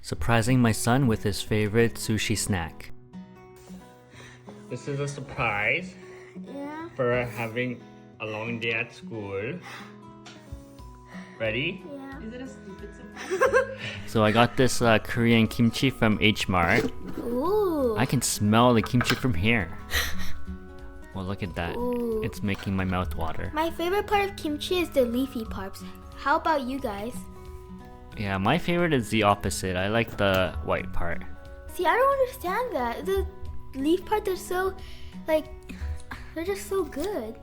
Surprising my son with his favorite sushi snack. This is a surprise for having a long day at school. Ready? Yeah. Is it a stupid surprise? So I got this Korean kimchi from H Mart. Ooh. I can smell the kimchi from here. Well, look at that. Ooh. It's making my mouth water. My favorite part of kimchi is the leafy parts. How about you guys? Yeah, my favorite is the opposite. I like the white part. See, I don't understand that. The leaf part, they're so, they're just so good.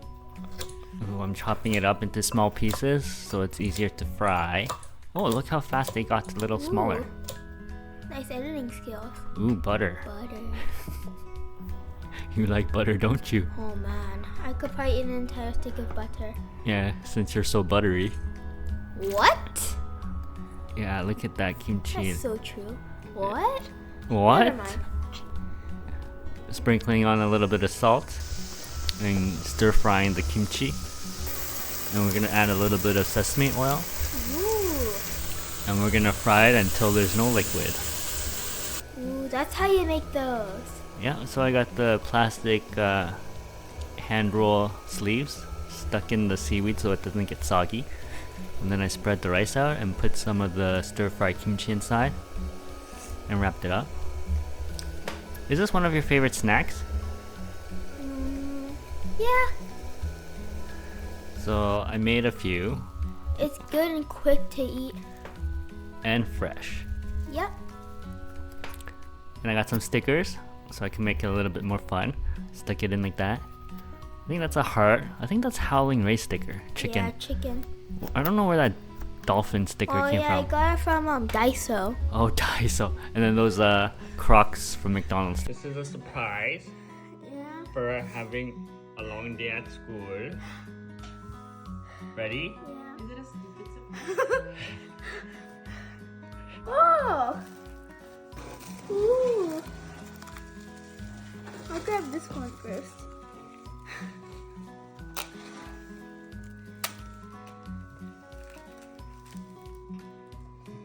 Ooh, I'm chopping it up into small pieces so it's easier to fry. Oh, look how fast they got a little smaller. Ooh. Nice editing skills. Ooh, butter. Butter. You like butter, don't you? Oh man, I could probably eat an entire stick of butter. Yeah, since you're so buttery. What? Yeah, look at that kimchi. That's so true. What? What? Never mind. Sprinkling on a little bit of salt and stir frying the kimchi. And we're gonna add a little bit of sesame oil. Ooh. And we're gonna fry it until there's no liquid. Ooh, that's how you make those. Yeah, so I got the plastic hand roll sleeves stuck in the seaweed so it doesn't get soggy. And then I spread the rice out and put some of the stir-fried kimchi inside and wrapped it up. Is this one of your favorite snacks? Yeah. So I made a few It's good and quick to eat. and fresh. Yep. And I got some stickers so I can make it a little bit more fun. Stick it in like that. I think that's a heart. I think that's Howling Ray sticker. Chicken. Yeah, chicken. I don't know where that dolphin sticker Oh came yeah, I from. got it from Daiso. Oh, Daiso. And then those Crocs from McDonald's. This is a surprise Yeah. for having a long day at school. Ready? Is it a stupid surprise? Oh. Ooh. I'll grab this one first.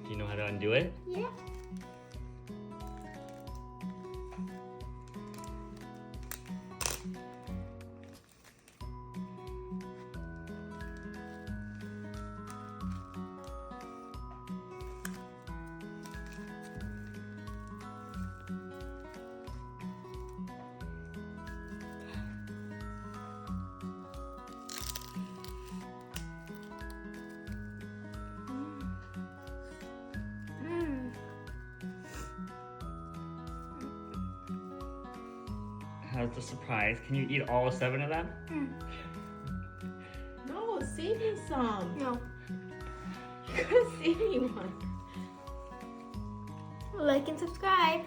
Do you know how to undo it? Yeah. How's the surprise? Can you eat all 7 of them? No, save me some. No. You gotta save me one. Like and subscribe.